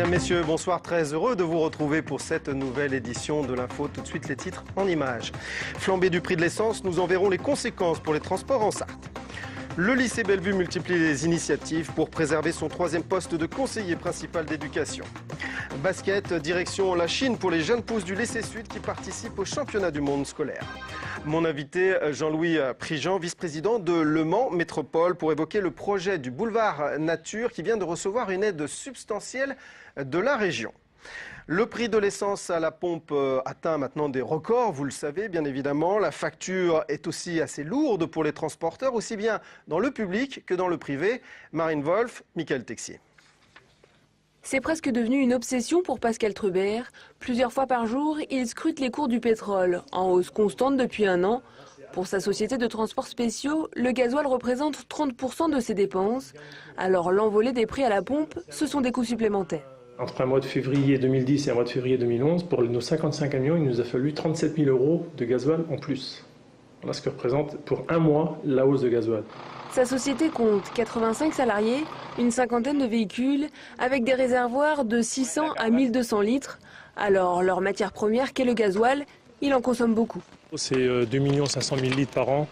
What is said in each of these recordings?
Mesdames, Messieurs, bonsoir, très heureux de vous retrouver pour cette nouvelle édition de l'info. Tout de suite les titres en images. Flambée du prix de l'essence, nous en verrons les conséquences pour les transports en Sarthe. Le lycée Bellevue multiplie les initiatives pour préserver son troisième poste de conseiller principal d'éducation. Basket, direction la Chine pour les jeunes pousses du lycée Sud qui participent au championnat du monde scolaire. Mon invité, Jean-Louis Prigent, vice-président de Le Mans Métropole, pour évoquer le projet du boulevard Nature qui vient de recevoir une aide substantielle de la région. Le prix de l'essence à la pompe atteint maintenant des records, vous le savez bien évidemment. La facture est aussi assez lourde pour les transporteurs, aussi bien dans le public que dans le privé. Marine Wolf, Michael Texier. C'est presque devenu une obsession pour Pascal Trubert. Plusieurs fois par jour, il scrute les cours du pétrole, en hausse constante depuis un an. Pour sa société de transports spéciaux, le gasoil représente 30% de ses dépenses. Alors l'envolée des prix à la pompe, ce sont des coûts supplémentaires. Entre un mois de février 2010 et un mois de février 2011, pour nos 55 camions, il nous a fallu 37 000 € de gasoil en plus. Voilà ce que représente pour un mois la hausse de gasoil. Sa société compte 85 salariés, une cinquantaine de véhicules, avec des réservoirs de 600 à 1200 litres. Alors leur matière première, qu'est le gasoil, il en consomme beaucoup. C'est 2 500 000 litres par an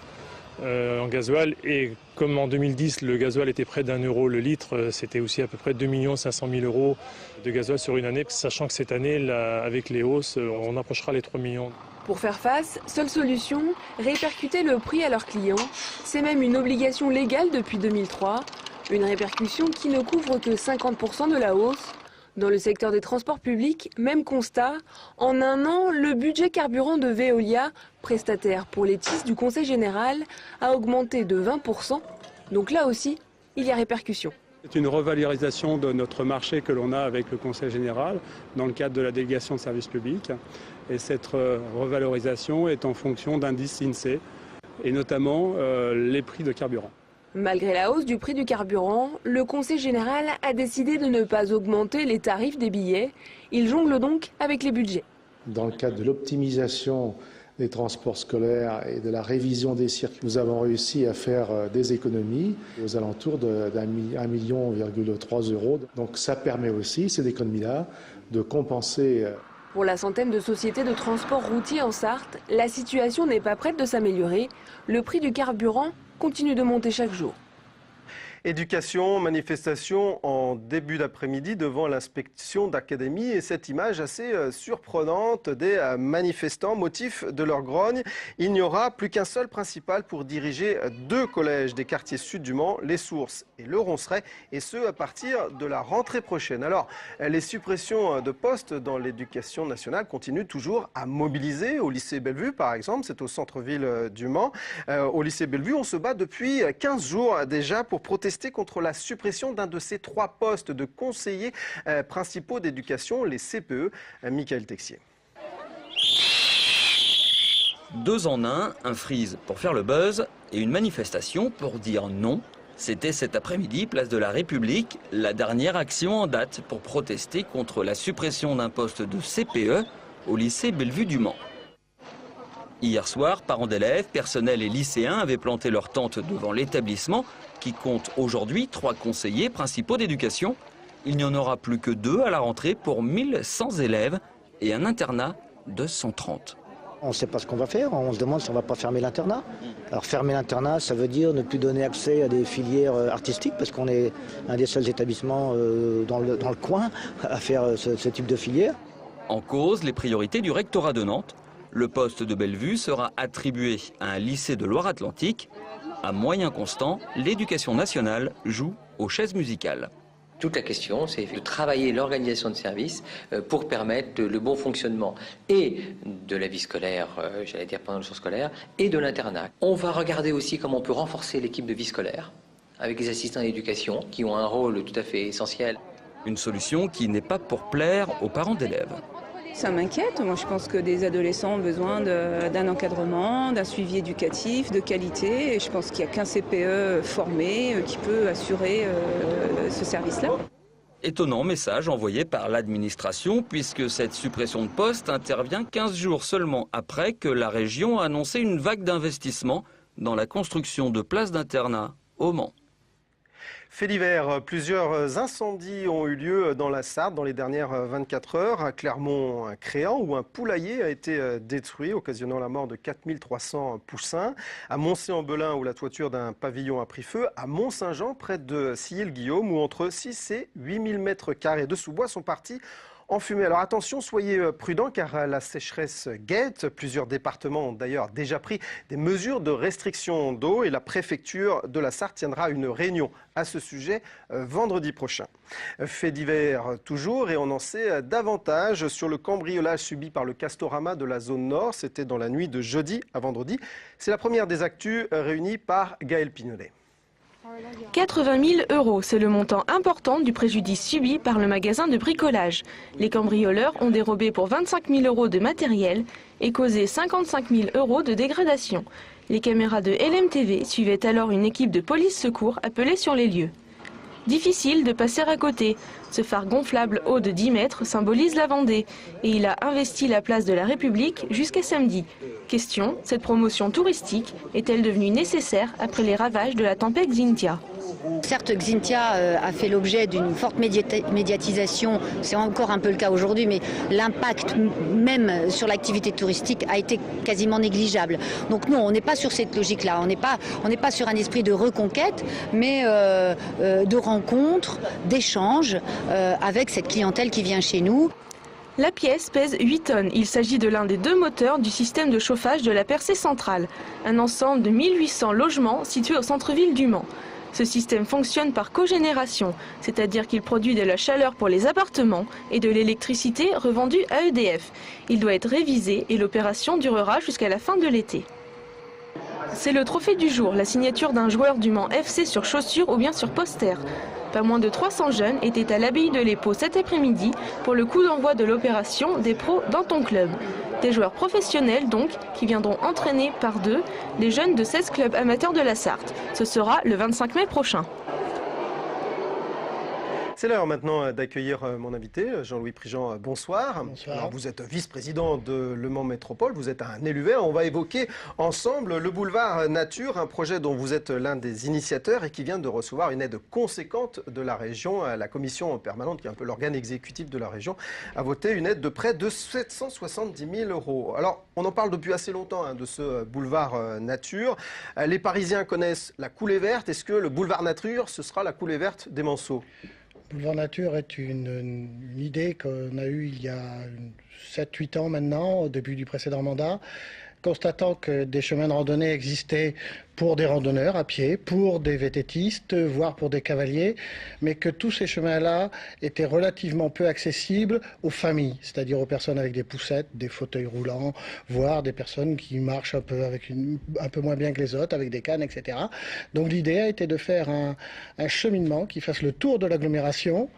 en gasoil, et comme en 2010 le gasoil était près d'1 € le litre, c'était aussi à peu près 2 500 000 € de gasoil sur une année, sachant que cette année, là, avec les hausses, on approchera les 3 millions. Pour faire face, seule solution, répercuter le prix à leurs clients. C'est même une obligation légale depuis 2003, une répercussion qui ne couvre que 50% de la hausse. Dans le secteur des transports publics, même constat, en un an, le budget carburant de Veolia, prestataire pour les TIS du Conseil général, a augmenté de 20%. Donc là aussi, il y a répercussion. C'est une revalorisation de notre marché que l'on a avec le Conseil général dans le cadre de la délégation de services publics. Et cette revalorisation est en fonction d'indices INSEE et notamment les prix de carburant. Malgré la hausse du prix du carburant, le Conseil général a décidé de ne pas augmenter les tarifs des billets. Il jongle donc avec les budgets. Dans le cadre de l'optimisation des transports scolaires et de la révision des circuits, nous avons réussi à faire des économies aux alentours d'1,3 million €. Donc ça permet aussi, ces économies-là, de compenser. Pour la centaine de sociétés de transport routier en Sarthe, la situation n'est pas prête de s'améliorer. Le prix du carburant continue de monter chaque jour. Éducation, manifestation en début d'après-midi devant l'inspection d'académie et cette image assez surprenante des manifestants, motif de leur grogne. Il n'y aura plus qu'un seul principal pour diriger 2 collèges des quartiers sud du Mans, les Sources et le Ronceret, et ce à partir de la rentrée prochaine. Alors, les suppressions de postes dans l'éducation nationale continuent toujours à mobiliser. Au lycée Bellevue, par exemple, c'est au centre-ville du Mans. Au lycée Bellevue, on se bat depuis 15 jours déjà pour protester contre la suppression d'un de ces 3 postes de conseillers principaux d'éducation, les CPE. Michael Texier. 2 en 1, un freeze pour faire le buzz et une manifestation pour dire non. C'était cet après-midi, place de la République, la dernière action en date pour protester contre la suppression d'un poste de CPE au lycée Bellevue du Mans. Hier soir, parents d'élèves, personnels et lycéens avaient planté leur tente devant l'établissement qui compte aujourd'hui 3 conseillers principaux d'éducation. Il n'y en aura plus que 2 à la rentrée pour 1100 élèves et un internat de 130. On ne sait pas ce qu'on va faire, on se demande si on ne va pas fermer l'internat. Alors fermer l'internat, ça veut dire ne plus donner accès à des filières artistiques, parce qu'on est un des seuls établissements dans le coin à faire ce type de filière. En cause, les priorités du rectorat de Nantes. Le poste de Bellevue sera attribué à un lycée de Loire-Atlantique. À moyen constant, l'éducation nationale joue aux chaises musicales. Toute la question, c'est de travailler l'organisation de services pour permettre le bon fonctionnement et de la vie scolaire, j'allais dire pendant le jour scolaire, et de l'internat. On va regarder aussi comment on peut renforcer l'équipe de vie scolaire avec les assistants d'éducation qui ont un rôle tout à fait essentiel. Une solution qui n'est pas pour plaire aux parents d'élèves. Ça m'inquiète. Moi, je pense que des adolescents ont besoin d'un encadrement, d'un suivi éducatif, de qualité. Et je pense qu'il n'y a qu'un CPE formé qui peut assurer ce service-là. Étonnant message envoyé par l'administration, puisque cette suppression de poste intervient 15 jours seulement après que la région a annoncé une vague d'investissement dans la construction de places d'internat au Mans. Fait divers, plusieurs incendies ont eu lieu dans la Sarthe dans les dernières 24 heures. À Clermont-Créant, où un poulailler a été détruit, occasionnant la mort de 4300 poussins. À Moncé-en-Belin, où la toiture d'un pavillon a pris feu. À Mont-Saint-Jean, près de Sillé-le-Guillaume, où entre 6 et 8000 mètres carrés de sous-bois sont partis en fumée. Alors attention, soyez prudents car la sécheresse guette. Plusieurs départements ont d'ailleurs déjà pris des mesures de restriction d'eau et la préfecture de la Sarthe tiendra une réunion à ce sujet vendredi prochain. Fait divers toujours et on en sait davantage sur le cambriolage subi par le Castorama de la zone nord. C'était dans la nuit de jeudi à vendredi. C'est la première des actus réunies par Gaël Pignolet. 80 000 €, c'est le montant important du préjudice subi par le magasin de bricolage. Les cambrioleurs ont dérobé pour 25 000 € de matériel et causé 55 000 € de dégradation. Les caméras de LMTV suivaient alors une équipe de police-secours appelée sur les lieux. Difficile de passer à côté. Ce phare gonflable haut de 10 mètres symbolise la Vendée et il a investi la place de la République jusqu'à samedi. Question, cette promotion touristique est-elle devenue nécessaire après les ravages de la tempête Xynthia ? Certes, Xynthia a fait l'objet d'une forte médiatisation, c'est encore un peu le cas aujourd'hui, mais l'impact même sur l'activité touristique a été quasiment négligeable. Donc non, on n'est pas sur cette logique-là, on n'est pas sur un esprit de reconquête, mais de rencontre, d'échange avec cette clientèle qui vient chez nous. La pièce pèse 8 tonnes. Il s'agit de l'un des 2 moteurs du système de chauffage de la percée centrale, un ensemble de 1800 logements situés au centre-ville du Mans. Ce système fonctionne par cogénération, c'est-à-dire qu'il produit de la chaleur pour les appartements et de l'électricité revendue à EDF. Il doit être révisé et l'opération durera jusqu'à la fin de l'été. C'est le trophée du jour, la signature d'un joueur du Mans FC sur chaussures ou bien sur poster. Pas moins de 300 jeunes étaient à l'abbaye de l'Épau cet après-midi pour le coup d'envoi de l'opération des pros dans ton club. Des joueurs professionnels donc qui viendront entraîner par deux les jeunes de 16 clubs amateurs de la Sarthe. Ce sera le 25 mai prochain. C'est l'heure maintenant d'accueillir mon invité, Jean-Louis Prigent, bonsoir. Bonsoir. Alors, vous êtes vice-président de Le Mans Métropole, vous êtes un élu vert. On va évoquer ensemble le boulevard Nature, un projet dont vous êtes l'un des initiateurs et qui vient de recevoir une aide conséquente de la région. La commission permanente, qui est un peu l'organe exécutif de la région, a voté une aide de près de 770 000 €. Alors, on en parle depuis assez longtemps de ce boulevard Nature. Les Parisiens connaissent la coulée verte. Est-ce que le boulevard Nature, ce sera la coulée verte des Manceaux ? Boulevard Nature est une idée qu'on a eue il y a 7-8 ans maintenant, au début du précédent mandat, constatant que des chemins de randonnée existaient pour des randonneurs à pied, pour des vététistes, voire pour des cavaliers, mais que tous ces chemins-là étaient relativement peu accessibles aux familles, c'est-à-dire aux personnes avec des poussettes, des fauteuils roulants, voire des personnes qui marchent un peu moins bien que les autres, avec des cannes, etc. Donc l'idée a été de faire un cheminement qui fasse le tour de l'agglomération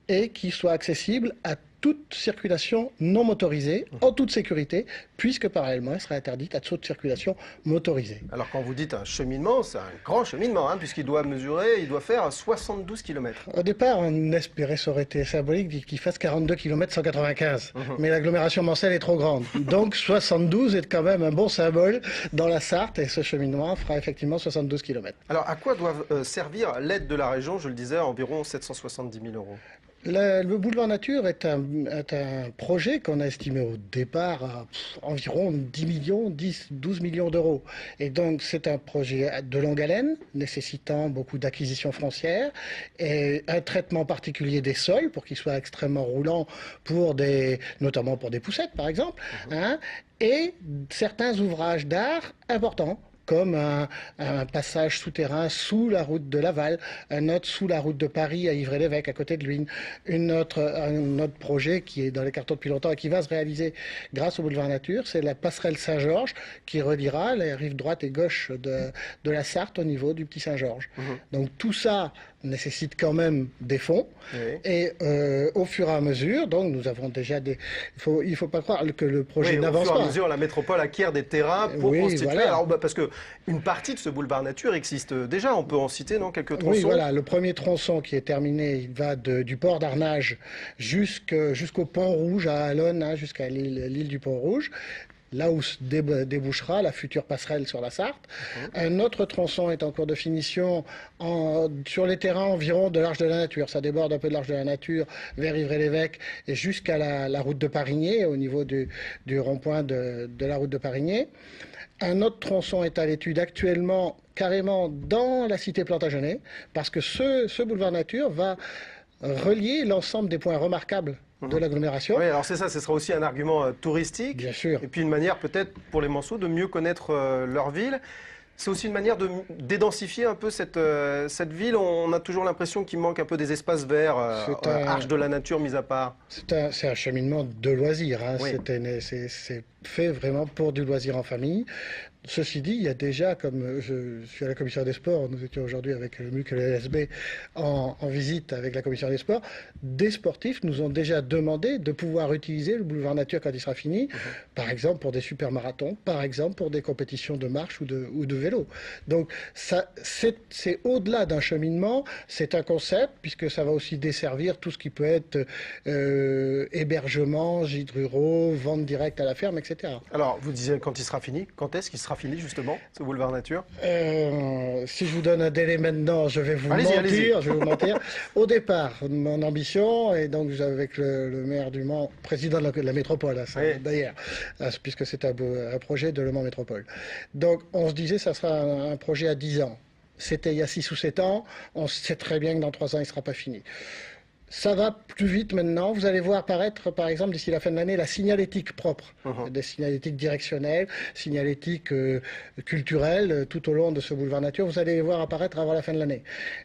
et qui soit accessible à toute circulation non motorisée, en toute sécurité, puisque parallèlement, elle sera interdite à toute circulation motorisée. Alors quand vous dites un cheminement, c'est un grand cheminement, puisqu'il doit faire 72 km. Au départ, on espérait, ça aurait été symbolique, qu'il fasse 42 km 195. Mais l'agglomération mancelle est trop grande. Donc 72 est quand même un bon symbole dans la Sarthe, et ce cheminement fera effectivement 72 km. Alors à quoi doit servir l'aide de la région? Je le disais, environ 770 000 €. Le boulevard Nature est un projet qu'on a estimé au départ à environ 12 millions d'euros. Et donc c'est un projet de longue haleine, nécessitant beaucoup d'acquisitions foncières et un traitement particulier des sols pour qu'ils soient extrêmement roulants, notamment pour des poussettes par exemple, et certains ouvrages d'art importants, comme un passage souterrain sous la route de Laval, un autre sous la route de Paris à Ivry-l'Évêque, à côté de Luynes, un autre projet qui est dans les cartons depuis longtemps et qui va se réaliser grâce au boulevard Nature, c'est la passerelle Saint-Georges qui reliera les rives droite et gauche de la Sarthe au niveau du Petit Saint-Georges. Donc tout ça nécessite quand même des fonds, et au fur et à mesure, donc nous avons déjà il faut pas croire que le projet n'avance pas. Au fur et à mesure, la métropole acquiert des terrains pour constituer. Voilà. Alors, parce que une partie de ce boulevard Nature existe déjà. On peut en citer quelques tronçons. Oui, voilà. Le premier tronçon qui est terminé, il va du port d'Arnage jusqu'au Pont Rouge à Alonne, jusqu'à l'île du Pont Rouge. là où débouchera la future passerelle sur la Sarthe. Un autre tronçon est en cours de finition sur les terrains environ de l'Arche de la Nature. Ça déborde un peu de l'Arche de la Nature vers Ivry-l'Évêque et jusqu'à la route de Parigné, au niveau du rond-point de la route de Parigné. Un autre tronçon est à l'étude actuellement, carrément dans la cité Plantagenet, parce que ce boulevard Nature va relier l'ensemble des points remarquables de l'agglomération. Oui, alors c'est ça, ce sera aussi un argument touristique. Bien sûr. Et puis une manière peut-être pour les Manceaux de mieux connaître leur ville. C'est aussi une manière de dédensifier un peu cette ville. On a toujours l'impression qu'il manque un peu des espaces verts, Arche de la Nature mise à part. C'est un cheminement de loisirs. Hein. Oui. C'est fait vraiment pour du loisir en famille. Ceci dit, il y a déjà, comme je suis à la commission des sports, nous étions aujourd'hui avec le MUC et le LSB en visite avec la commission des sports, des sportifs nous ont déjà demandé de pouvoir utiliser le boulevard Nature quand il sera fini, par exemple pour des super marathons, par exemple pour des compétitions de marche ou de vélo. Donc c'est au-delà d'un cheminement, c'est un concept, puisque ça va aussi desservir tout ce qui peut être hébergement, gîtes ruraux, vente directe à la ferme, etc. Alors, vous disiez quand il sera fini. Quand est-ce qu'il sera fini, justement, ce boulevard Nature? Si je vous donne un délai maintenant, je vais vous mentir. Au départ, mon ambition, et donc avec le maire du Mans, président de la métropole, d'ailleurs, puisque c'est un projet de Le Mans Métropole. Donc, on se disait, ça sera un projet à 10 ans. C'était il y a 6 ou 7 ans. On sait très bien que dans 3 ans, il ne sera pas fini. Ça va plus vite maintenant. Vous allez voir apparaître, par exemple, d'ici la fin de l'année, la signalétique propre. Des signalétiques directionnelles, signalétiques culturelles, tout au long de ce boulevard Nature. Vous allez les voir apparaître avant la fin de l'année.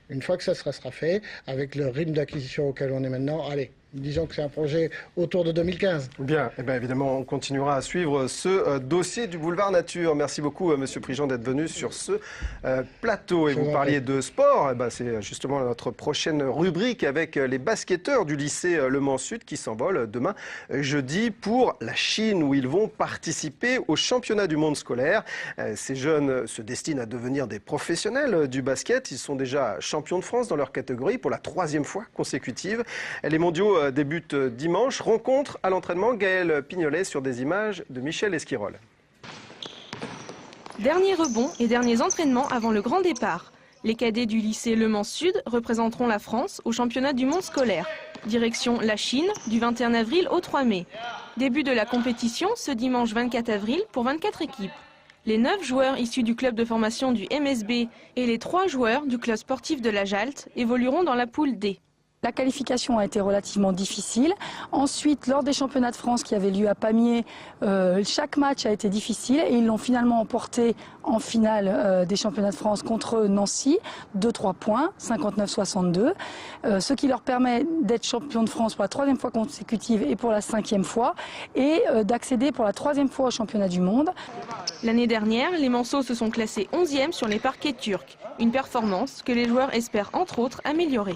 Une fois que ça sera fait, avec le rythme d'acquisition auquel on est maintenant, allez, disons que c'est un projet autour de 2015. Bien, et bien évidemment, on continuera à suivre ce dossier du boulevard Nature. Merci beaucoup, Monsieur Prigent, d'être venu sur ce plateau. Et vous parliez de sport. Eh ben, c'est justement notre prochaine rubrique avec les basketteurs du lycée Le Mans Sud qui s'envolent demain, jeudi, pour la Chine, où ils vont participer au championnat du monde scolaire. Ces jeunes se destinent à devenir des professionnels du basket. Ils sont déjà champions de France dans leur catégorie pour la 3e fois consécutive. Les mondiaux débute dimanche. Rencontre à l'entraînement, Gaël Pignolet sur des images de Michel Esquirol. Dernier rebond et derniers entraînements avant le grand départ. Les cadets du lycée Le Mans Sud représenteront la France au championnat du monde scolaire. Direction la Chine du 21 avril au 3 mai. Début de la compétition ce dimanche 24 avril pour 24 équipes. Les 9 joueurs issus du club de formation du MSB et les 3 joueurs du club sportif de la Jalte évolueront dans la poule D. La qualification a été relativement difficile. Ensuite, lors des championnats de France qui avaient lieu à Pamiers, chaque match a été difficile et ils l'ont finalement emporté en finale des championnats de France contre Nancy, 2-3 points, 59-62, ce qui leur permet d'être champion de France pour la 3e fois consécutive et pour la 5e fois et d'accéder pour la 3e fois au championnat du monde. L'année dernière, les Manceaux se sont classés 11e sur les parquets turcs, une performance que les joueurs espèrent entre autres améliorer.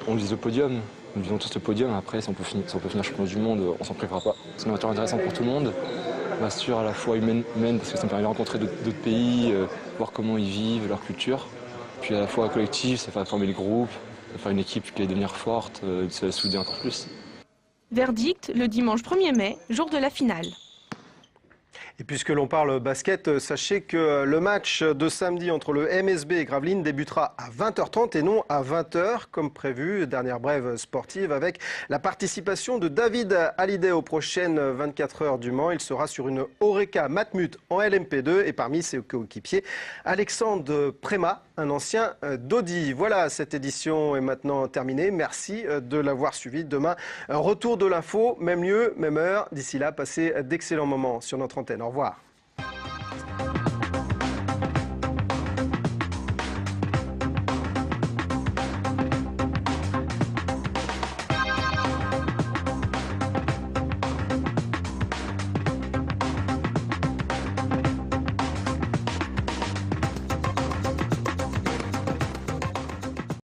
On vise le podium, nous visons tous le podium. Après, si on peut finir champion du monde, on s'en privera pas. C'est une aventure intéressante pour tout le monde. L'aventure à la fois humaine parce que ça me permet de rencontrer d'autres pays, voir comment ils vivent, leur culture. Puis à la fois collective, ça fait former le groupe, faire une équipe qui va devenir forte, se souder encore plus. Verdict le dimanche 1er mai, jour de la finale. Et puisque l'on parle basket, sachez que le match de samedi entre le MSB et Gravelines débutera à 20h30 et non à 20h comme prévu. Dernière brève sportive avec la participation de David Hallyday aux prochaines 24 heures du Mans. Il sera sur une Oreca Matmut en LMP2 et parmi ses coéquipiers, Alexandre Préma, un ancien d'Audi. Voilà, cette édition est maintenant terminée. Merci de l'avoir suivi. Demain, retour de l'info, même lieu, même heure. D'ici là, passez d'excellents moments sur notre antenne. Au revoir.